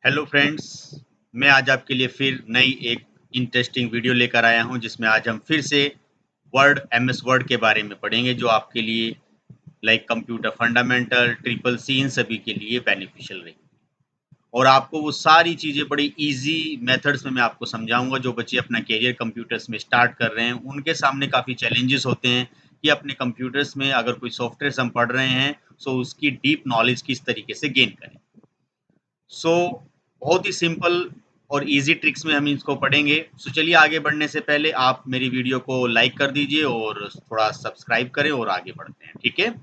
Hello friends, मैं आज आपके लिए फिर नई एक इंटरेस्टिंग वीडियो लेकर आया हूं जिसमें आज हम फिर से एमएस वर्ड के बारे में पढ़ेंगे जो आपके लिए like computer fundamental triple C इन सभी के लिए बेनिफिशियल रहेगी। और आपको वो सारी चीज़ें बड़ी इजी मेथड्स में मैं आपको समझाऊंगा। जो बच्चे अपना करियर कंप्यूटर्स में स्टार्ट कर रहे हैं उनके सामने काफ़ी चैलेंजेस होते हैं कि अपने कंप्यूटर्स में अगर कोई सॉफ्टवेयर हम पढ़ रहे हैं तो उसकी डीप नॉलेज किस तरीके से गेन करें। सो बहुत ही सिंपल और इजी ट्रिक्स में हम इसको पढ़ेंगे। चलिए आगे बढ़ने से पहले आप मेरी वीडियो को लाइक कर दीजिए और थोड़ा सब्सक्राइब करें और आगे बढ़ते हैं, ठीक है।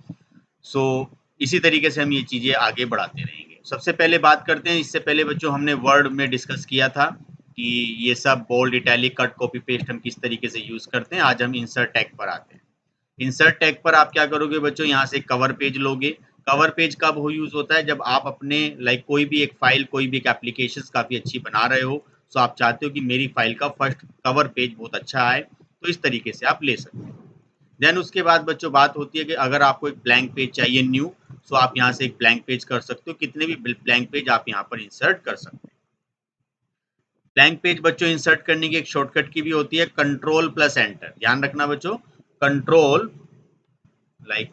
सो इसी तरीके से हम ये चीज़ें आगे बढ़ाते रहेंगे। सबसे पहले बात करते हैं, इससे पहले बच्चों हमने वर्ड में डिस्कस किया था कि ये सब bold italic cut copy paste हम किस तरीके से यूज़ करते हैं। आज हम इंसर्ट टैग पर आते हैं। इंसर्ट टैग पर आप क्या करोगे बच्चों, यहाँ से कवर पेज लोगे। कवर पेज कब हो यूज होता है, जब आप अपने लाइक कोई भी एक फाइल कोई भी एक एप्लीकेशन काफी अच्छी बना रहे हो, तो आप चाहते हो कि मेरी फाइल का फर्स्ट कवर पेज बहुत अच्छा आए, तो इस तरीके से आप ले सकते हो। देन उसके बाद बच्चों बात होती है कि अगर आपको एक ब्लैंक पेज चाहिए न्यू, तो आप यहाँ से एक ब्लैंक पेज कर सकते हो। कितने भी ब्लैंक पेज आप यहाँ पर इंसर्ट कर सकते हो। ब्लैंक पेज बच्चों इंसर्ट करने की एक शॉर्टकट की भी होती है, कंट्रोल प्लस एंटर। ध्यान रखना बच्चों, कंट्रोल लाइक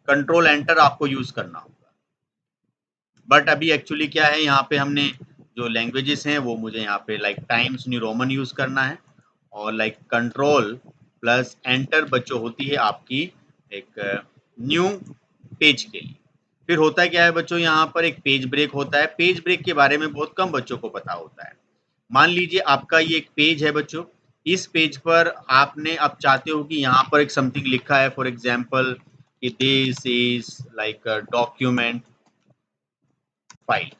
कंट्रोल एंटर आपको यूज करना होगा। बट अभी एक्चुअली क्या है, यहाँ पे हमने जो लैंग्वेजेस हैं वो मुझे यहाँ पे like times new Roman use करना है, और लाइक कंट्रोल प्लस एंटर बच्चों होती है आपकी एक न्यू पेज के लिए। फिर होता क्या है बच्चों, यहाँ पर एक पेज ब्रेक होता है। पेज ब्रेक के बारे में बहुत कम बच्चों को पता होता है। मान लीजिए आपका ये एक पेज है बच्चों, इस पेज पर आपने अब चाहते हो कि यहाँ पर एक समथिंग लिखा है, फॉर एग्जाम्पल कि this is like document file.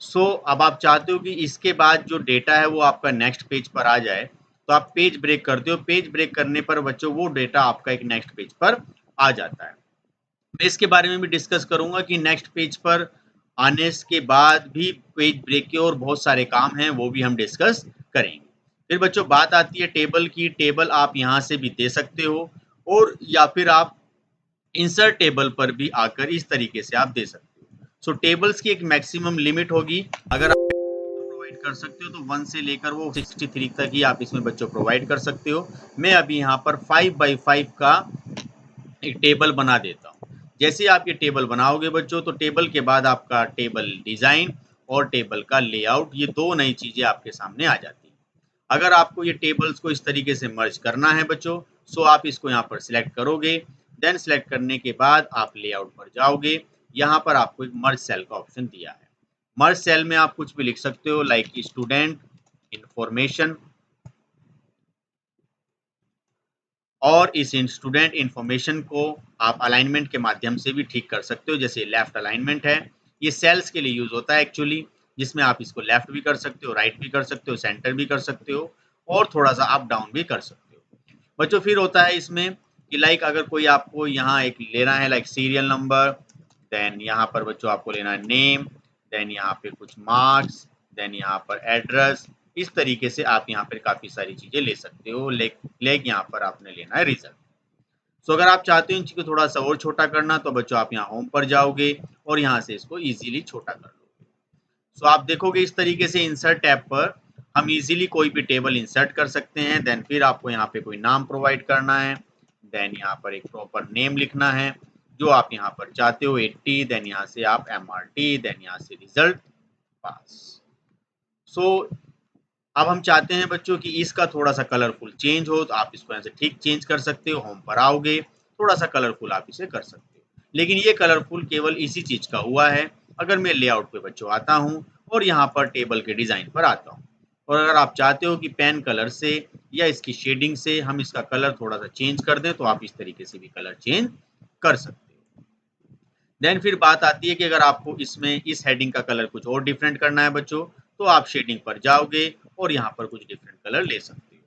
So अब आप चाहते हो कि इसके बाद जो डेटा है वो आपका नेक्स्ट पेज पर आ जाए, तो आप पेज ब्रेक करते हो। पेज ब्रेक करने पर बच्चों वो डेटा आपका एक नेक्स्ट पेज पर आ जाता है। मैं इसके बारे में भी डिस्कस करूंगा कि नेक्स्ट पेज पर आने के बाद भी पेज ब्रेक के और बहुत सारे काम हैं, वो भी हम डिस्कस करेंगे। फिर बच्चों बात आती है टेबल की। टेबल आप यहाँ से भी दे सकते हो, और या फिर आप इंसर्ट टेबल पर भी आकर इस तरीके से आप दे सकते हो। सो टेबल्स की एक मैक्सिमम लिमिट होगी। अगर आप प्रोवाइड कर सकते हो तो 1 से लेकर वो 63 तक ही आप इसमें बच्चों प्रोवाइड कर सकते हो। मैं अभी यहाँ पर 5x5 का एक टेबल बना देता हूँ। जैसे आप ये टेबल बनाओगे बच्चों, तो टेबल के बाद आपका टेबल डिजाइन और टेबल का लेआउट, ये दो नई चीजें आपके सामने आ जाती हैं। अगर आपको ये टेबल्स को इस तरीके से मर्ज करना है बच्चों, सो आप इसको यहाँ पर सिलेक्ट करोगे। देन सिलेक्ट करने के बाद आप लेआउट पर जाओगे। यहाँ पर आपको एक मर्ज सेल का ऑप्शन दिया है। मर्ज सेल में आप कुछ भी लिख सकते हो, लाइक स्टूडेंट इंफॉर्मेशन, और इस स्टूडेंट इंफॉर्मेशन को आप अलाइनमेंट के माध्यम से भी ठीक कर सकते हो। जैसे लेफ्ट अलाइनमेंट है, ये सेल्स के लिए यूज होता है एक्चुअली, जिसमें आप इसको लेफ्ट भी कर सकते हो, राइट भी कर सकते हो, सेंटर भी कर सकते हो, और थोड़ा सा अप डाउन भी कर सकते हो बच्चों। फिर होता है इसमें कि लाइक अगर कोई आपको यहाँ एक लेना है लाइक सीरियल नंबर, देन यहाँ पर बच्चों आपको लेना है नेम, देन यहाँ पे कुछ मार्क्स, देन यहाँ पर एड्रेस। इस तरीके से आप यहाँ पर काफी सारी चीजें ले सकते हो। लेक यहाँ पर आपने लेना है रिजल्ट। सो अगर आप चाहते हो इन चीज़ को थोड़ा सा और छोटा करना, तो बच्चों आप यहाँ होम पर जाओगे और यहाँ से इसको इजीली छोटा कर लोगे। सो आप देखोगे इस तरीके से इंसर्ट टैब पर हम इजीली कोई भी टेबल इंसर्ट कर सकते हैं। देन फिर आपको यहाँ पे कोई नाम प्रोवाइड करना है, देन यहाँ पर एक प्रॉपर नेम लिखना है जो आप यहाँ पर चाहते हो, 80, देन यहाँ से आप MRT, देन यहाँ से रिजल्ट पास। सो अब हम चाहते हैं बच्चों कि इसका थोड़ा सा कलरफुल चेंज हो, तो आप इसको यहाँ से ठीक चेंज कर सकते हो। होम पर आओगे, थोड़ा सा कलरफुल आप इसे कर सकते हो, लेकिन ये कलरफुल केवल इसी चीज का हुआ है। अगर मैं लेआउट पे बच्चों आता हूँ और यहाँ पर टेबल के डिजाइन पर आता हूँ, और अगर आप चाहते हो कि पेन कलर से या इसकी शेडिंग से हम इसका कलर थोड़ा सा चेंज कर दें, तो आप इस तरीके से भी कलर चेंज कर सकते हो। देन फिर बात आती है कि अगर आपको इसमें इस हेडिंग का कलर कुछ और डिफरेंट करना है बच्चों, तो आप शेडिंग पर जाओगे और यहाँ पर कुछ डिफरेंट कलर ले सकते हो।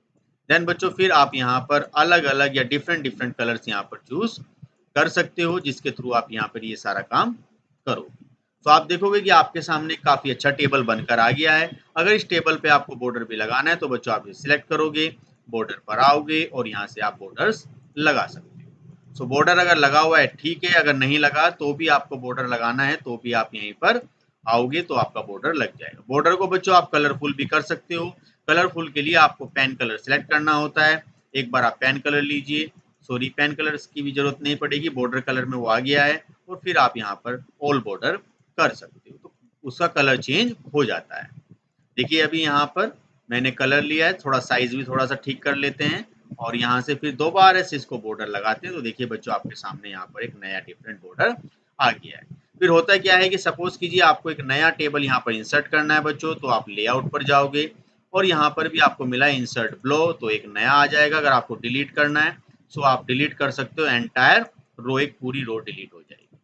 देन बच्चों फिर आप यहाँ पर अलग अलग या डिफरेंट डिफरेंट कलर्स यहाँ पर चूज कर सकते हो, जिसके थ्रू आप यहाँ पर ये सारा काम करोगे। तो आप देखोगे कि आपके सामने काफी अच्छा टेबल बनकर आ गया है। अगर इस टेबल पे आपको बॉर्डर भी लगाना है, तो बच्चों आप ये सिलेक्ट करोगे, बॉर्डर पर आओगे और यहाँ से आप बॉर्डर्स लगा सकते हो। बॉर्डर अगर लगा हुआ है ठीक है, अगर नहीं लगा तो भी आपको बॉर्डर लगाना है, तो भी आप यहीं पर आओगे तो आपका बॉर्डर लग जाएगा। बॉर्डर को बच्चों आप कलरफुल भी कर सकते हो। कलरफुल के लिए आपको पेन कलर सेलेक्ट करना होता है। एक बार आप पेन कलर लीजिए, सॉरी पेन कलर की भी जरूरत नहीं पड़ेगी, बॉर्डर कलर में वो आ गया है, और फिर आप यहाँ पर ऑल बॉर्डर कर सकते हो, तो उसका कलर चेंज हो जाता है। देखिए अभी यहाँ पर मैंने कलर लिया है, थोड़ा साइज भी थोड़ा सा ठीक कर लेते हैं, और यहाँ से फिर दोबारा से इसको बॉर्डर लगाते हैं, तो देखिए बच्चों आपके सामने यहाँ पर एक नया डिफरेंट बॉर्डर आ गया है। फिर होता क्या है कि सपोज कीजिए आपको एक नया टेबल यहाँ पर इंसर्ट करना है बच्चों, तो आप लेआउट पर जाओगे और यहाँ पर भी आपको मिला है इंसर्ट ब्लो, तो एक नया आ जाएगा। अगर आपको डिलीट करना है सो आप डिलीट कर सकते हो, एंटायर रो, एक पूरी रो डिलीट हो जाएगी।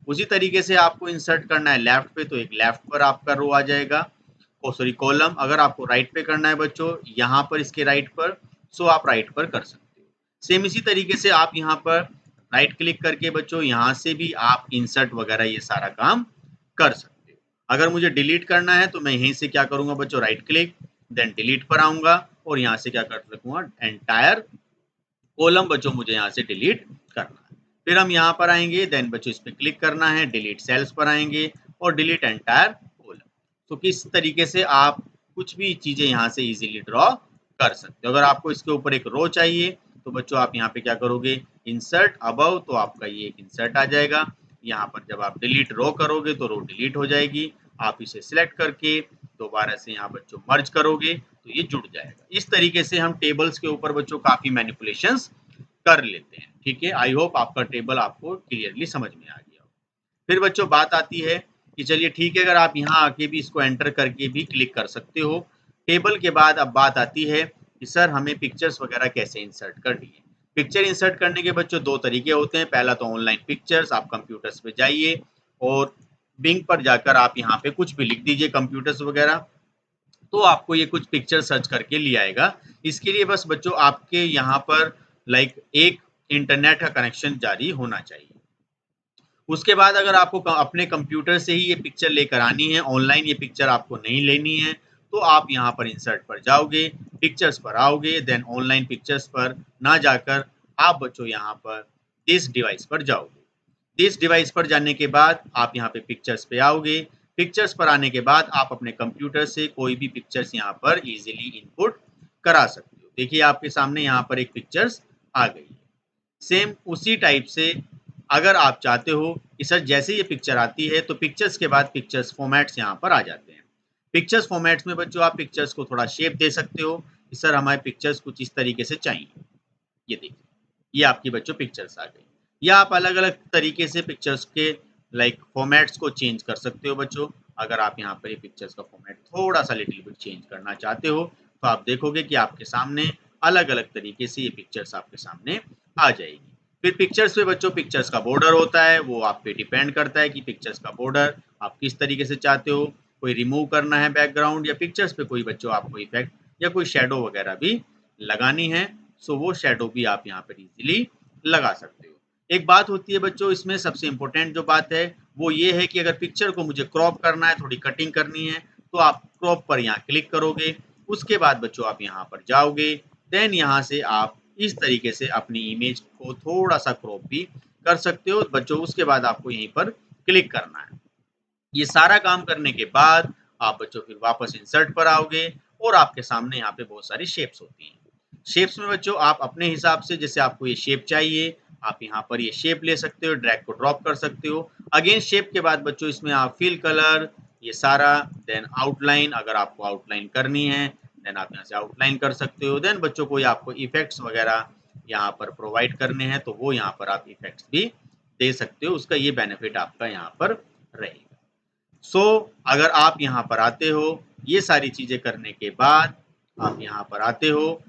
उसी तरीके से आपको इंसर्ट करना है लेफ्ट पे, तो एक लेफ्ट पर आपका रो आ जाएगा, ओ सॉरी कॉलम। अगर आपको राइट पे करना है बच्चों, यहाँ पर इसके राइट पर, सो आप राइट पर कर सकते हो। सेम इसी तरीके से आप यहाँ पर राइट क्लिक करके बच्चों यहाँ से भी आप इंसर्ट वगैरह ये सारा काम कर सकते हो। अगर मुझे डिलीट करना है तो मैं यहीं से क्या करूंगा बच्चों, राइट क्लिक, देन डिलीट पर आऊंगा और यहाँ से क्या कर सकूंगा, एंटायर कॉलम बच्चों मुझे यहाँ से डिलीट करना है। फिर हम यहाँ पर आएंगे, देन बच्चों इस पर क्लिक करना है, डिलीट सेल्स पर आएंगे और डिलीट एंटायर कॉलम। तो किस तरीके से आप कुछ भी चीजें यहाँ से इजीली ड्रॉ कर सकते हो। अगर आपको इसके ऊपर एक रो चाहिए तो बच्चों आप यहाँ पे क्या करोगे, इंसर्ट अबव, तो आपका ये एक इंसर्ट आ जाएगा। यहाँ पर जब आप डिलीट रो करोगे तो रो डिलीट हो जाएगी। आप इसे सिलेक्ट करके दोबारा से यहाँ बच्चों मर्ज करोगे तो ये जुड़ जाएगा। इस तरीके से हम टेबल्स के ऊपर बच्चों काफी मैनिपुलेशंस कर लेते हैं। ठीक है, आई होप आपका टेबल आपको क्लियरली समझ में आ गया हो। फिर बच्चों बात आती है कि चलिए ठीक है, अगर आप यहाँ आके भी इसको एंटर करके भी क्लिक कर सकते हो टेबल के बाद, अब बात आती है कि सर हमें पिक्चर्स वगैरह कैसे इंसर्ट करनी है। पिक्चर इंसर्ट करने के बच्चों दो तरीके होते हैं। पहला तो ऑनलाइन पिक्चर्स, आप कंप्यूटर्स पे जाइए और बिंग पर जाकर आप यहाँ पे कुछ भी लिख दीजिए कंप्यूटर्स वगैरह, तो आपको ये कुछ पिक्चर सर्च करके ले आएगा। इसके लिए बस बच्चों आपके यहाँ पर लाइक एक इंटरनेट का कनेक्शन जारी होना चाहिए। उसके बाद अगर आपको अपने कंप्यूटर से ही ये पिक्चर लेकर आनी है, ऑनलाइन ये पिक्चर आपको नहीं लेनी है, तो आप यहाँ पर इंसर्ट पर जाओगे, पिक्चर्स पर आओगे, देन ऑनलाइन पिक्चर्स पर ना जाकर आप बच्चों यहाँ पर दिस डिवाइस पर जाओगे। दिस डिवाइस पर जाने के बाद आप यहाँ पे पिक्चर्स पे आओगे। पिक्चर्स पर आने के बाद आप अपने कंप्यूटर से कोई भी पिक्चर्स यहाँ पर इजीली इनपुट करा सकते हो। देखिए आपके सामने यहाँ पर एक पिक्चर्स आ गई है। सेम उसी टाइप से अगर आप चाहते हो कि सर जैसे ये पिक्चर आती है तो पिक्चर्स के बाद पिक्चर्स फॉर्मेट्स यहाँ पर आ जाते हैं। पिक्चर्स फॉर्मेट्स में बच्चों आप पिक्चर्स को थोड़ा शेप दे सकते हो कि सर हमारे पिक्चर्स कुछ इस तरीके से चाहिए। ये देखिए, ये आपकी बच्चों पिक्चर्स आ गई। या आप अलग अलग तरीके से पिक्चर्स के लाइक फॉर्मेट्स को चेंज कर सकते हो बच्चों। अगर आप यहाँ पर ये पिक्चर्स का फॉर्मेट थोड़ा सा लिटिल बिट चेंज करना चाहते हो तो आप देखोगे कि आपके सामने अलग अलग तरीके से ये पिक्चर्स आपके सामने आ जाएगी। फिर पिक्चर्स पे बच्चों पिक्चर्स का बॉर्डर होता है, वो आप पे डिपेंड करता है कि पिक्चर्स का बॉर्डर आप किस तरीके से चाहते हो। कोई रिमूव करना है बैकग्राउंड, या पिक्चर्स पे कोई बच्चों आपको इफेक्ट या कोई शेडो वगैरह भी लगानी है, सो वो शेडो भी आप यहाँ पर इजीली लगा सकते हो। एक बात होती है बच्चों इसमें सबसे इम्पोर्टेंट जो बात है वो ये है कि अगर पिक्चर को मुझे क्रॉप करना है, थोड़ी कटिंग करनी है, तो आप क्रॉप पर यहाँ क्लिक करोगे। उसके बाद बच्चों आप यहाँ पर जाओगे, देन यहाँ से आप इस तरीके से अपनी इमेज को थोड़ा सा क्रॉप भी कर सकते हो बच्चों। उसके बाद आपको यहीं पर क्लिक करना है। ये सारा काम करने के बाद आप बच्चों फिर वापस इंसर्ट पर आओगे और आपके सामने यहाँ पे बहुत सारी शेप्स होती हैं। शेप्स में बच्चों आप अपने हिसाब से, जैसे आपको ये शेप चाहिए आप यहाँ पर ये शेप ले सकते हो, ड्रैग को ड्रॉप कर सकते हो। अगेन शेप के बाद बच्चों इसमें आप फिल कलर ये सारा, देन आउटलाइन, अगर आपको आउटलाइन करनी है देन आप यहाँ से आउटलाइन कर सकते हो। देन बच्चों कोई आपको इफेक्ट्स वगैरह यहाँ पर प्रोवाइड करने हैं तो वो यहाँ पर आप इफेक्ट्स भी दे सकते हो। उसका ये बेनिफिट आपका यहाँ पर रहेगा। अगर आप यहाँ पर आते हो, ये सारी चीजें करने के बाद आप यहाँ पर आते हो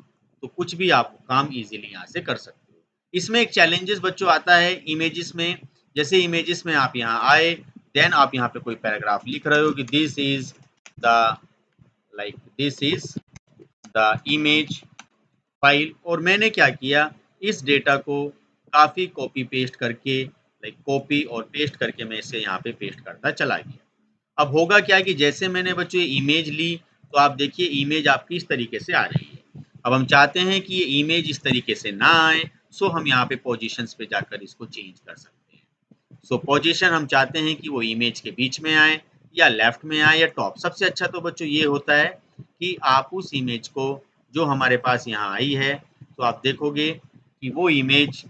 तो कुछ भी आप काम इजीली यहाँ से कर सकते हो। इसमें एक चैलेंजेस बच्चों आता है इमेजेस में। जैसे इमेजेस में आप यहाँ आए, देन आप यहाँ पे कोई पैराग्राफ लिख रहे हो कि this is the image file, और मैंने क्या किया, इस डेटा को काफी कॉपी पेस्ट करके कॉपी और पेस्ट करके मैं इसे यहाँ पे पेस्ट करता चला गया। अब होगा क्या कि जैसे मैंने बच्चों ये इमेज ली तो आप देखिए इमेज आपकी इस तरीके से आ रही है। अब हम चाहते हैं कि ये इमेज इस तरीके से ना आए, सो हम यहाँ पे पोजीशंस पे जाकर इसको चेंज कर सकते हैं। सो पोजीशन हम चाहते हैं कि वो इमेज के बीच में आए, या लेफ्ट में आए या टॉप। सबसे अच्छा तो बच्चों ये होता है कि आप उस इमेज को जो हमारे पास यहाँ आई है, तो आप देखोगे कि वो इमेज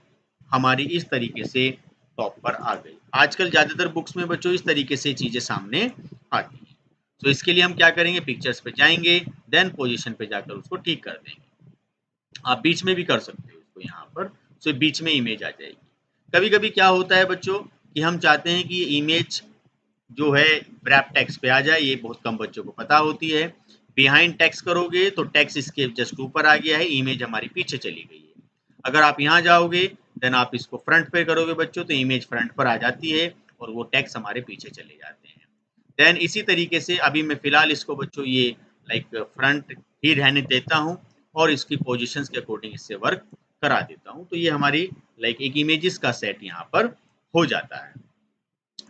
हमारी इस तरीके से टॉप पर आ गई। आजकल ज़्यादातर बुक्स में बच्चों इस तरीके से चीज़ें सामने आती हैं। तो इसके लिए हम क्या करेंगे, पिक्चर्स पे जाएंगे, देन पोजीशन पे जाकर उसको ठीक कर देंगे। आप बीच में भी कर सकते हो उसको यहाँ पर, तो बीच में इमेज आ जाएगी। कभी कभी क्या होता है बच्चों कि हम चाहते हैं कि ये इमेज जो है रैप टेक्स्ट पे आ जाए, ये बहुत कम बच्चों को पता होती है। बिहाइंड टेक्स्ट करोगे तो टेक्स्ट इसके जस्ट ऊपर आ गया है, इमेज हमारी पीछे चली गई है। अगर आप यहाँ जाओगे देन आप इसको फ्रंट पे करोगे बच्चों, तो इमेज फ्रंट पर आ जाती है और वो टेक्स्ट हमारे पीछे चले जाते हैं। देन इसी तरीके से अभी मैं फिलहाल इसको बच्चों ये लाइक फ्रंट ही रहने देता हूँ और इसकी पोजीशंस के अकॉर्डिंग इससे वर्क करा देता हूँ। तो ये हमारी लाइक एक इमेजेस का सेट यहाँ पर हो जाता है।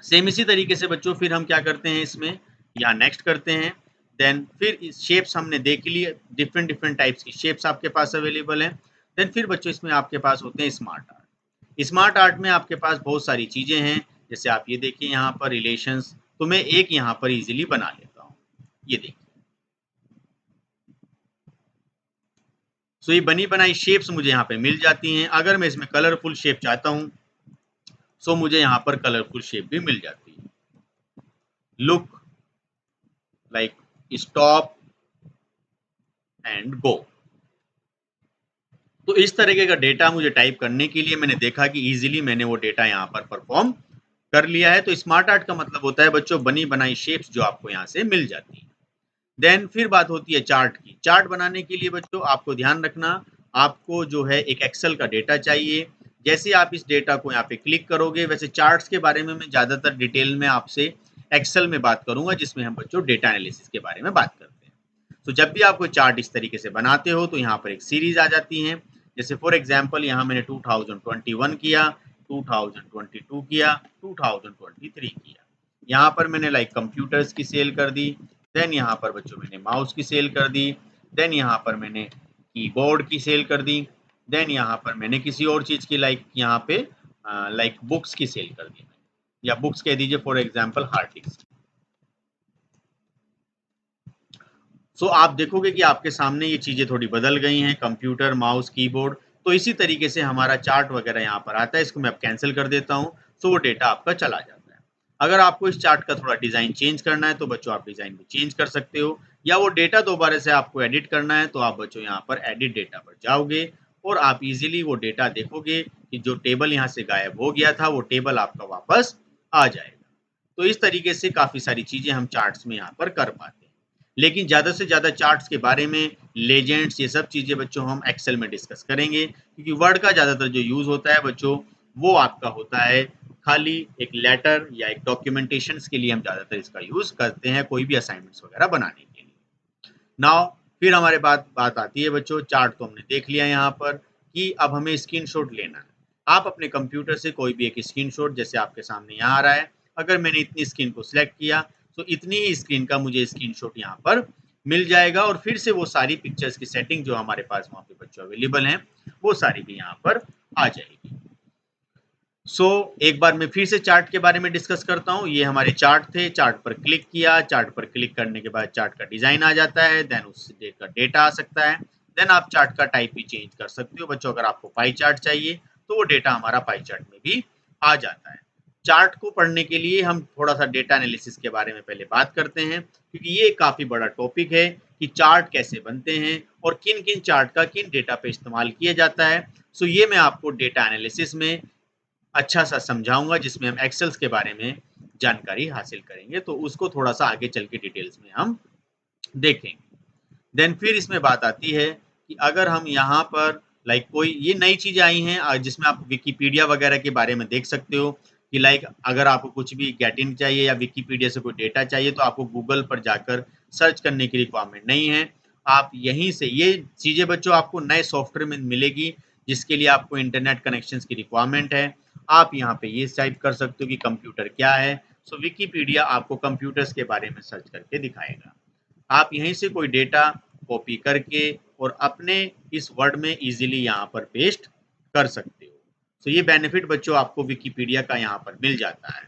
सेम इसी तरीके से बच्चों फिर हम क्या करते हैं, इसमें यहाँ नेक्स्ट करते हैं। देन फिर शेप्स हमने देख लिए, डिफरेंट डिफरेंट टाइप्स की शेप्स आपके पास अवेलेबल हैं। देन फिर बच्चों इसमें आपके पास होते हैं स्मार्ट आर्ट। स्मार्ट आर्ट में आपके पास बहुत सारी चीजें हैं, जैसे आप ये देखिए यहाँ पर रिलेशंस, तो मैं एक यहाँ पर इजीली बना लेता हूँ। ये देखिए, सो ये बनी बनाई शेप्स मुझे यहाँ पे मिल जाती हैं। अगर मैं इसमें कलरफुल शेप चाहता हूँ, सो मुझे यहाँ पर कलरफुल शेप भी मिल जाती है। Look like stop and go. तो इस तरीके का डेटा मुझे टाइप करने के लिए मैंने देखा कि इजीली मैंने वो डेटा यहाँ पर परफॉर्म कर लिया है। तो स्मार्ट आर्ट का मतलब होता है बच्चों बनी बनाई शेप्स जो आपको यहाँ से मिल जाती है। देन फिर बात होती है चार्ट की। चार्ट बनाने के लिए बच्चों आपको ध्यान रखना, आपको जो है एक एक्सेल का डेटा चाहिए। जैसे आप इस डेटा को यहाँ पे क्लिक करोगे, वैसे चार्ट्स के बारे में मैं ज़्यादातर डिटेल में आपसे एक्सेल में बात करूंगा, जिसमें हम बच्चों डेटा एनालिसिस के बारे में बात करते हैं। तो जब भी आप कोई चार्ट इस तरीके से बनाते हो तो यहाँ पर एक सीरीज आ जाती है। जैसे फॉर एग्जाम्पल यहाँ मैंने 2021 किया, 2022 किया, 2023 किया। यहाँ पर मैंने लाइक कंप्यूटर्स की सेल कर दी। देन यहाँ पर बच्चों मैंने माउस की सेल कर दी। देन यहाँ पर मैंने कीबोर्ड की सेल कर दी। देन यहाँ पर मैंने किसी और चीज़ की लाइक यहाँ पे लाइक बुक्स की सेल कर दी, या बुक्स कह दीजिए फॉर एग्जाम्पल हार्ड डिस्क। सो आप देखोगे कि आपके सामने ये चीज़ें थोड़ी बदल गई हैं, कंप्यूटर, माउस, कीबोर्ड। तो इसी तरीके से हमारा चार्ट वगैरह यहाँ पर आता है। इसको मैं अब कैंसिल कर देता हूँ, सो वो डेटा आपका चला जाता है। अगर आपको इस चार्ट का थोड़ा डिज़ाइन चेंज करना है तो बच्चों आप डिज़ाइन भी चेंज कर सकते हो, या वो डेटा दोबारा से आपको एडिट करना है तो आप बच्चों यहाँ पर एडिट डेटा पर जाओगे और आप इजीली वो डेटा देखोगे कि जो टेबल यहाँ से गायब हो गया था वो टेबल आपका वापस आ जाएगा। तो इस तरीके से काफ़ी सारी चीज़ें हम चार्ट्स में यहाँ पर कर पाते हैं। लेकिन ज़्यादा से ज़्यादा चार्ट्स के बारे में, लेजेंड्स, ये सब चीज़ें बच्चों हम एक्सेल में डिस्कस करेंगे, क्योंकि वर्ड का ज़्यादातर जो यूज़ होता है बच्चों वो आपका होता है खाली एक लेटर या एक डॉक्यूमेंटेशंस के लिए हम ज़्यादातर इसका यूज़ करते हैं, कोई भी असाइनमेंट्स वगैरह बनाने के लिए। नाउ फिर हमारे बात आती है बच्चों, चार्ट तो हमने देख लिया यहाँ पर कि अब हमें स्क्रीनशॉट लेना है। आप अपने कंप्यूटर से कोई भी एक स्क्रीनशॉट, जैसे आपके सामने यहाँ आ रहा है, अगर मैंने इतनी स्क्रीन को सिलेक्ट किया तो इतनी ही स्क्रीन का मुझे स्क्रीनशॉट यहाँ पर मिल जाएगा और फिर से वो सारी पिक्चर्स की सेटिंग जो हमारे पास वहाँ पे बच्चों अवेलेबल हैं वो सारी भी यहाँ पर आ जाएगी। एक बार मैं फिर से चार्ट के बारे में डिस्कस करता हूँ। ये हमारे चार्ट थे, चार्ट पर क्लिक किया, चार्ट पर क्लिक करने के बाद चार्ट का डिजाइन आ जाता है, देन उस डेट का डेटा आ सकता है। देन आप चार्ट का टाइप भी चेंज कर सकते हो बच्चों। अगर आपको पाई चार्ट चाहिए तो वो डेटा हमारा पाई चार्ट में भी आ जाता है। चार्ट को पढ़ने के लिए हम थोड़ा सा डेटा एनालिसिस के बारे में पहले बात करते हैं, क्योंकि ये काफी बड़ा टॉपिक है कि चार्ट कैसे बनते हैं और किन किन चार्ट का किन डेटा पे इस्तेमाल किया जाता है। ये मैं आपको डेटा एनालिसिस में अच्छा सा समझाऊंगा, जिसमें हम एक्सेल्स के बारे में जानकारी हासिल करेंगे, तो उसको थोड़ा सा आगे चल के डिटेल्स में हम देखेंगे। देन फिर इसमें बात आती है कि अगर हम यहाँ पर लाइक कोई ये नई चीज़ें आई हैं जिसमें आप विकीपीडिया वगैरह के बारे में देख सकते हो कि लाइक अगर आपको कुछ भी गेटिन चाहिए या विकीपीडिया से कोई डेटा चाहिए तो आपको गूगल पर जाकर सर्च करने की रिक्वायरमेंट नहीं है। आप यहीं से ये चीज़ें बच्चों आपको नए सॉफ्टवेयर में मिलेगी, जिसके लिए आपको इंटरनेट कनेक्शन की रिक्वायरमेंट है। आप यहाँ पे ये टाइप कर सकते हो कि कंप्यूटर क्या है। विकीपीडिया आपको कंप्यूटर्स के बारे में सर्च करके दिखाएगा। आप यहीं से कोई डेटा कॉपी करके और अपने इस वर्ड में इजीली यहाँ पर पेस्ट कर सकते हो। ये बेनिफिट बच्चों आपको विकीपीडिया का यहाँ पर मिल जाता है।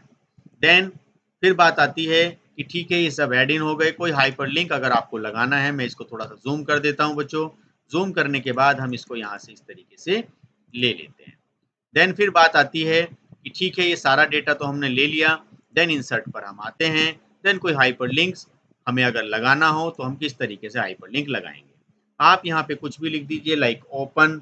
देन फिर बात आती है कि ठीक है ये सब ऐड इन हो गए। कोई हाइपरलिंक अगर आपको लगाना है, मैं इसको थोड़ा सा जूम कर देता हूँ बच्चों। जूम करने के बाद हम इसको यहाँ से इस तरीके से ले लेते हैं। देन फिर बात आती है कि ठीक है ये सारा डेटा तो हमने ले लिया। देन इंसर्ट पर हम आते हैं। देन कोई हाइपरलिंक्स हमें अगर लगाना हो तो हम किस तरीके से हाइपरलिंक लगाएंगे। आप यहाँ पे कुछ भी लिख दीजिए, लाइक ओपन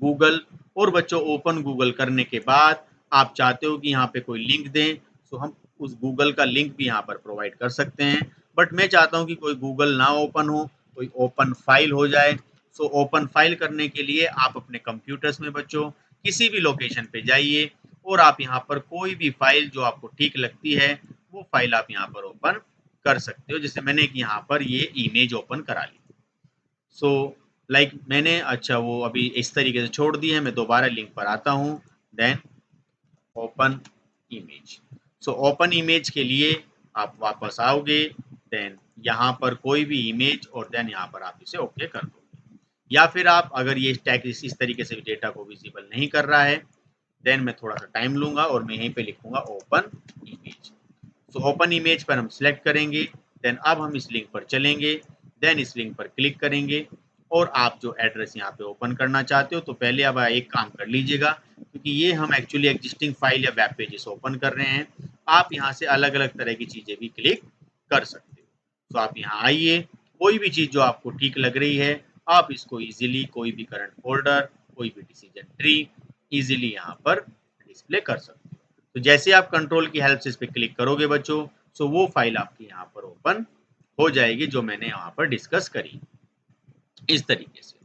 गूगल। और बच्चों ओपन गूगल करने के बाद आप चाहते हो कि यहाँ पे कोई लिंक दें, तो हम उस गूगल का लिंक भी यहाँ पर प्रोवाइड कर सकते हैं। बट मैं चाहता हूँ कि कोई गूगल ना ओपन हो, कोई ओपन फाइल हो जाए। सो ओपन फाइल करने के लिए आप अपने कंप्यूटर्स में बच्चों किसी भी लोकेशन पे जाइए और आप यहाँ पर कोई भी फाइल जो आपको ठीक लगती है वो फाइल आप यहाँ पर ओपन कर सकते हो। जैसे मैंने यहाँ पर ये इमेज ओपन करा ली। सो लाइक मैंने अच्छा वो अभी इस तरीके से छोड़ दी है। मैं दोबारा लिंक पर आता हूँ। Then open image. So open image के लिए आप वापस आओगे। देन यहाँ पर कोई भी इमेज और देन यहाँ पर आप इसे ओके कर दोगे। या फिर आप अगर ये टैग इस तरीके से डेटा को विजिबल नहीं कर रहा है, देन मैं थोड़ा सा टाइम लूंगा और मैं यहीं पे लिखूंगा open image. So open image पर हम सिलेक्ट करेंगे। देन अब हम इस लिंक पर चलेंगे। देन इस लिंक पर क्लिक करेंगे और आप जो एड्रेस यहाँ पे ओपन करना चाहते हो, तो पहले अब एक काम कर लीजिएगा, क्योंकि ये हम एक्चुअली एग्जिस्टिंग फाइल या वेब पेजेस ओपन कर रहे हैं। आप यहाँ से अलग अलग तरह की चीज़ें भी क्लिक कर सकते हो। तो आप यहाँ आइए, कोई भी चीज़ जो आपको ठीक लग रही है आप इसको इजीली कोई भी करंट फोल्डर, कोई भी डिसीजन ट्री इजीली यहाँ पर डिस्प्ले कर सकते हो। तो जैसे आप कंट्रोल की हेल्प से इस पर क्लिक करोगे बच्चों, सो वो फाइल आपकी यहाँ पर ओपन हो जाएगी जो मैंने यहाँ पर डिस्कस करी इस तरीके से।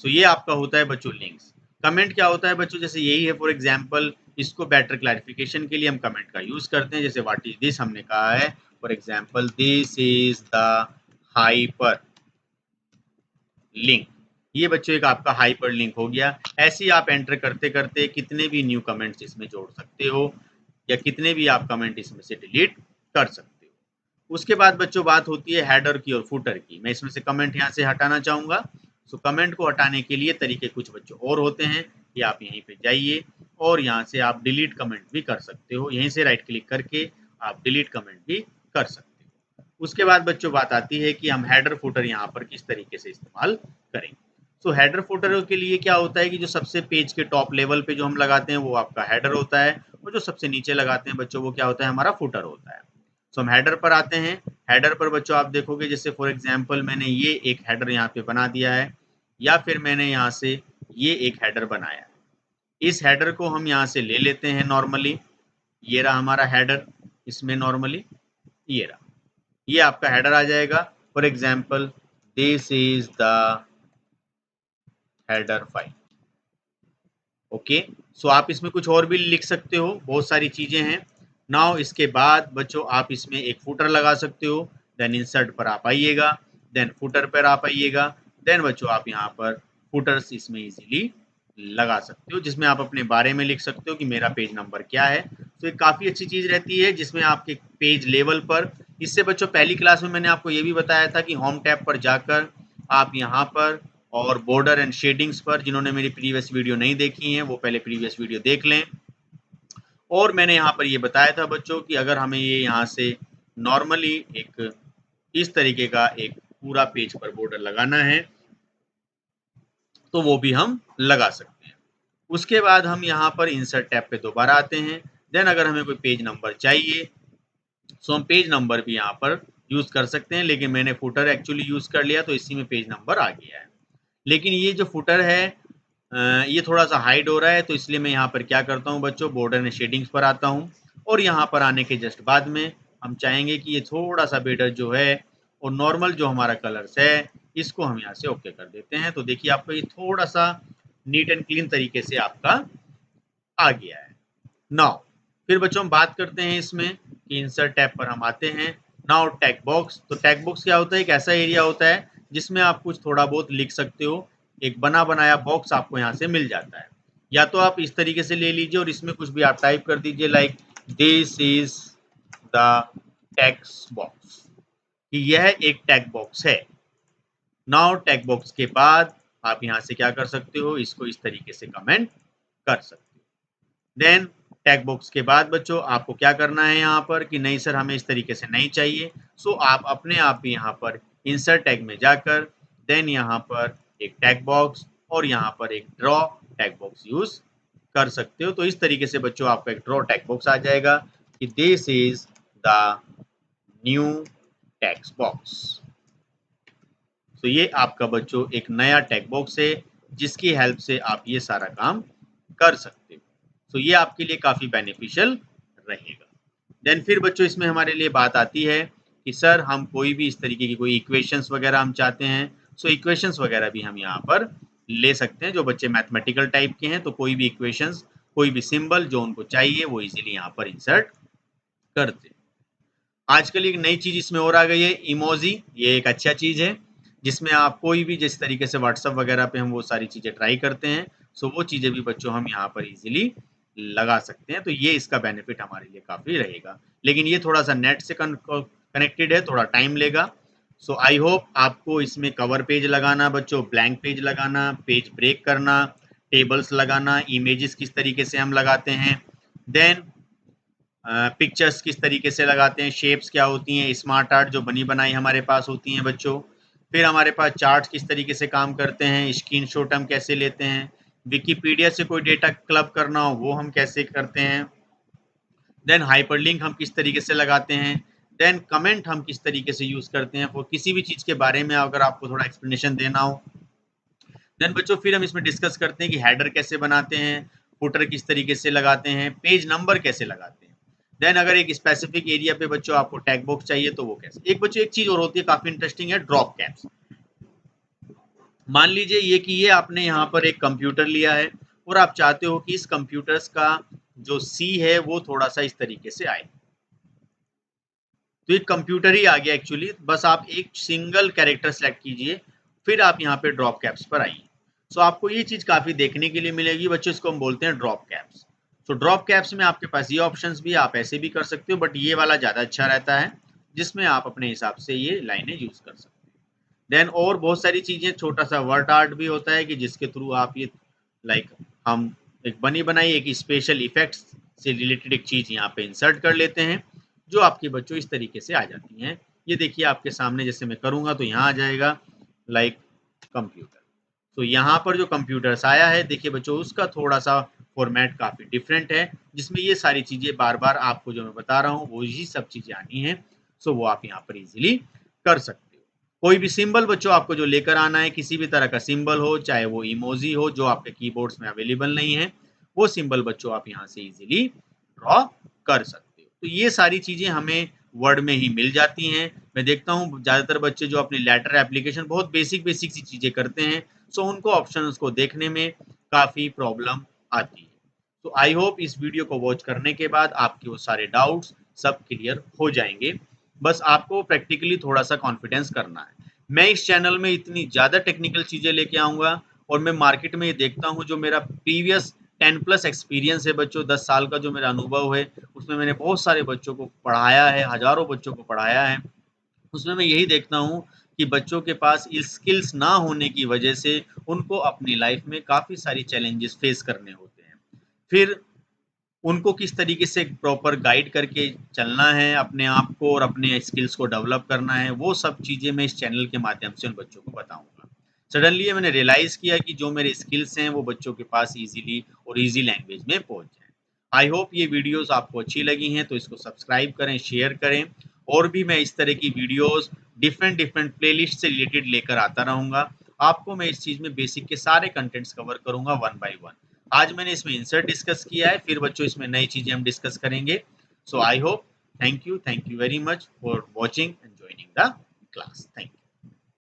सो ये आपका होता है बच्चों लिंक्स। कमेंट क्या होता है बच्चों, जैसे यही है फॉर एग्जांपल, इसको बेटर क्लैरिफिकेशन के लिए हम कमेंट का यूज करते हैं। जैसे व्हाट इज दिस हमने कहा है, for example this is the hyper link. ये बच्चों एक आपका हाइपर लिंक हो गया। ऐसे ही आप एंटर करते करते कितने भी न्यू कमेंट्स इसमें जोड़ सकते हो या कितने भी आप कमेंट इसमें से डिलीट कर सकते हो। उसके बाद बच्चों बात होती है हेडर की और फुटर की। मैं इसमें से कमेंट यहाँ से हटाना चाहूंगा। सो कमेंट को हटाने के लिए तरीके कुछ बच्चों और होते हैं कि आप यहीं पे जाइए और यहाँ से आप डिलीट कमेंट भी कर सकते हो। यहीं से राइट क्लिक करके आप डिलीट कमेंट भी कर सकते हो। उसके बाद बच्चों बात आती है कि हम हेडर फुटर यहाँ पर किस तरीके से इस्तेमाल करें। सो हेडर फुटर के लिए क्या होता है कि जो सबसे पेज के टॉप लेवल पे जो हम लगाते हैं वो आपका हेडर होता है, और जो सबसे नीचे लगाते हैं बच्चों वो क्या होता है, हमारा फुटर होता है। सो हम हेडर पर आते हैं। हेडर पर बच्चों आप देखोगे जैसे फॉर एग्जांपल मैंने ये एक हेडर यहाँ पे बना दिया है, या फिर मैंने यहाँ से ये एक हेडर बनाया है। इस हेडर को हम यहाँ से ले लेते हैं नॉर्मली। ये रहा हमारा हेडर। इसमें नॉर्मली ये रहा, ये आपका हेडर आ जाएगा। For example this is the header file. Okay, so आप इसमें कुछ और भी लिख सकते हो, बहुत सारी चीजें हैं। नाउ इसके बाद बच्चों आप इसमें एक फुटर लगा सकते हो। देन इंसर्ट पर आप आइएगा, देन फुटर पर आप आइएगा। देन बच्चों आप यहाँ पर फुटर्स इसमें इजीली लगा सकते हो, जिसमें आप अपने बारे में लिख सकते हो कि मेरा पेज नंबर क्या है। तो एक काफ़ी अच्छी चीज़ रहती है जिसमें आपके पेज लेवल पर, इससे बच्चों पहली क्लास में मैंने आपको ये भी बताया था कि होम टैब पर जाकर आप यहाँ पर और बॉर्डर एंड शेडिंग्स पर, जिन्होंने मेरी प्रीवियस वीडियो नहीं देखी है वो पहले प्रीवियस वीडियो देख लें। और मैंने यहाँ पर ये बताया था बच्चों कि अगर हमें ये यहाँ से नॉर्मली एक इस तरीके का एक पूरा पेज पर बॉर्डर लगाना है तो वो भी हम लगा सकते हैं। उसके बाद हम यहाँ पर इंसर्ट टैब पे दोबारा आते हैं। देन अगर हमें कोई पेज नंबर चाहिए तो हम पेज नंबर भी यहाँ पर यूज कर सकते हैं, लेकिन मैंने फुटर एक्चुअली यूज कर लिया तो इसी में पेज नंबर आ गया है। लेकिन ये जो फुटर है ये थोड़ा सा हाइड हो रहा है, तो इसलिए मैं यहाँ पर क्या करता हूँ बच्चों, बॉर्डर एंड शेडिंग्स पर आता हूँ। और यहाँ पर आने के जस्ट बाद में हम चाहेंगे कि ये थोड़ा सा बॉर्डर जो है और नॉर्मल जो हमारा कलर्स है इसको हम यहाँ से ओके कर देते हैं। तो देखिए आपको ये थोड़ा सा नीट एंड क्लीन तरीके से आपका आ गया है। नाउ फिर बच्चों हम बात करते हैं इसमें कि इंसर्ट टैब पर हम आते हैं। Now tag box. तो टैग बॉक्स क्या होता है, एक ऐसा एरिया होता है जिसमें आप कुछ थोड़ा बहुत लिख सकते हो। एक बना बनाया बॉक्स आपको यहाँ से मिल जाता है। या तो आप इस तरीके से ले लीजिए और इसमें कुछ भी आप टाइप कर दीजिए, like this is the text box, कि यह एक टैग बॉक्स है। नाउ टैग बॉक्स के बाद आप यहाँ से क्या कर सकते हो, इसको इस तरीके से कमेंट कर सकते हो। देन टैग बॉक्स के बाद बच्चों आपको क्या करना है यहाँ पर कि नहीं सर हमें इस तरीके से नहीं चाहिए, सो आप अपने आप भी यहाँ पर इंसर्ट टैग में जाकर देन यहाँ पर एक टैग बॉक्स और यहाँ पर एक ड्रॉ टैग बॉक्स यूज कर सकते हो। तो इस तरीके से बच्चों आपका एक ड्रॉ टैग बॉक्स आ जाएगा कि this is the new tag box. तो ये आपका बच्चों एक नया टैग बॉक्स है जिसकी हेल्प से आप ये सारा काम कर सकते हो। तो ये आपके लिए काफी बेनिफिशियल रहेगा। देन फिर बच्चों इसमें हमारे लिए बात आती है कि सर हम कोई भी इस तरीके की कोई इक्वेशंस वगैरह हम चाहते हैं, सो इक्वेशंस वगैरह भी हम यहाँ पर ले सकते हैं। जो बच्चे मैथमेटिकल टाइप के हैं तो कोई भी इक्वेशंस, कोई भी सिंबल जो उनको चाहिए वो इजीली यहाँ पर इंसर्ट करते हैं। आजकल एक नई चीज इसमें और आ गई है इमोजी। ये एक अच्छा चीज है जिसमें आप कोई भी जिस तरीके से व्हाट्सएप वगैरह पे हम वो सारी चीजें ट्राई करते हैं, सो वो चीजें भी बच्चों हम यहाँ पर इजीली लगा सकते हैं। तो ये इसका बेनिफिट हमारे लिए काफी रहेगा, लेकिन ये थोड़ा सा नेट से कनेक्टेड है, थोड़ा टाइम लेगा। सो आई होप आपको इसमें कवर पेज लगाना बच्चों, ब्लैंक पेज लगाना, पेज ब्रेक करना, टेबल्स लगाना, इमेजेस किस तरीके से हम लगाते हैं, देन पिक्चर्स किस तरीके से लगाते हैं, शेप्स क्या होती हैं, स्मार्ट आर्ट जो बनी बनाई हमारे पास होती हैं बच्चों, फिर हमारे पास चार्ट्स किस तरीके से काम करते हैं, स्क्रीनशॉट हम कैसे लेते हैं, विकिपीडिया से कोई डेटा क्लब करना हो वो हम कैसे करते हैं, देन हाइपरलिंक हम किस तरीके से लगाते हैं, देन कमेंट हम किस तरीके से यूज करते हैं, वो किसी भी चीज के बारे में अगर आपको थोड़ा एक्सप्लेनेशन देना हो। देन बच्चों फिर हम इसमें डिस्कस करते हैं कि हेडर कैसे बनाते हैं, फुटर किस तरीके से लगाते हैं, पेज नंबर कैसे लगाते हैं। देन अगर एक स्पेसिफिक एरिया पे बच्चों आपको टैग बॉक्स चाहिए तो वो कैसे। एक बच्चों एक चीज और होती है काफी इंटरेस्टिंग है, ड्रॉप कैप्स। मान लीजिए ये कि ये आपने यहाँ पर एक कंप्यूटर लिया है और आप चाहते हो कि इस कंप्यूटर्स का जो सी है वो थोड़ा सा इस तरीके से आए, तो एक कंप्यूटर ही आ गया एक्चुअली। बस आप एक सिंगल कैरेक्टर सेलेक्ट कीजिए, फिर आप यहाँ पे ड्रॉप कैप्स पर आइए। सो आपको ये चीज काफी देखने के लिए मिलेगी बच्चों, इसको हम बोलते हैं ड्रॉप कैप्स। तो ड्रॉप कैप्स में आपके पास ये ऑप्शंस भी, आप ऐसे भी कर सकते हो, बट ये वाला ज्यादा अच्छा रहता है जिसमें आप अपने हिसाब से ये लाइनें यूज कर सकते हैं। देन और बहुत सारी चीजें, छोटा सा वर्ड आर्ट भी होता है कि जिसके थ्रू आप ये लाइक हम एक बनी बनाई एक स्पेशल इफेक्ट्स से रिलेटेड एक चीज यहाँ पे इंसर्ट कर लेते हैं जो आपके बच्चों इस तरीके से आ जाती हैं। ये देखिए आपके सामने जैसे मैं करूंगा तो यहाँ आ जाएगा लाइक कंप्यूटर। तो यहाँ पर जो कंप्यूटर्स आया है देखिए बच्चों उसका थोड़ा सा फॉर्मेट काफी डिफरेंट है, जिसमें ये सारी चीजें बार बार आपको जो मैं बता रहा हूँ वो ही सब चीजें आनी है। सो वो आप यहाँ पर इजीली कर सकते हो। कोई भी सिंबल बच्चों आपको जो लेकर आना है, किसी भी तरह का सिंबल हो, चाहे वो इमोजी हो जो आपके कीबोर्ड्स में अवेलेबल नहीं है, वो सिंबल बच्चों आप यहाँ से इजीली ड्रॉ कर सकते हो। तो ये सारी चीजें हमें वर्ड में ही मिल जाती हैं। मैं देखता हूँ ज्यादातर बच्चे जो अपने लेटर एप्लीकेशन बहुत बेसिक बेसिक सी चीजें करते हैं, सो उनको ऑप्शंस को देखने में काफी प्रॉब्लम आती है। तो आई होप इस वीडियो को वॉच करने के बाद आपके वो सारे डाउट्स सब क्लियर हो जाएंगे। बस आपको प्रैक्टिकली थोड़ा सा कॉन्फिडेंस करना है। मैं इस चैनल में इतनी ज्यादा टेक्निकल चीजें लेके आऊंगा और मैं मार्केट में ये देखता हूँ जो मेरा प्रीवियस 10+ एक्सपीरियंस है बच्चों, 10 साल का जो मेरा अनुभव है उसमें मैंने बहुत सारे बच्चों को पढ़ाया है, हजारों बच्चों को पढ़ाया है। उसमें मैं यही देखता हूँ कि बच्चों के पास स्किल्स ना होने की वजह से उनको अपनी लाइफ में काफ़ी सारी चैलेंजेस फेस करने होते हैं। फिर उनको किस तरीके से प्रॉपर गाइड करके चलना है अपने आप को और अपने स्किल्स को डेवलप करना है, वो सब चीज़ें मैं इस चैनल के माध्यम से उन बच्चों को बताऊंगा। सडनली मैंने रियलाइज़ किया कि जो मेरे स्किल्स हैं वो बच्चों के पास ईजिली और ईजी लैंग्वेज में पहुंच जाए। आई होप ये वीडियोस आपको अच्छी लगी हैं तो इसको सब्सक्राइब करें, शेयर करें, और भी मैं इस तरह की वीडियोस डिफरेंट डिफरेंट प्लेलिस्ट से रिलेटेड लेकर आता रहूँगा। आपको मैं इस चीज़ में बेसिक के सारे कंटेंट्स कवर करूँगा वन बाय वन। आज मैंने इसमें इंसर्ट डिस्कस किया है, फिर बच्चों इसमें नई चीज़ें हम डिस्कस करेंगे। So I hope, thank you very much for watching and joining the class. Thank you.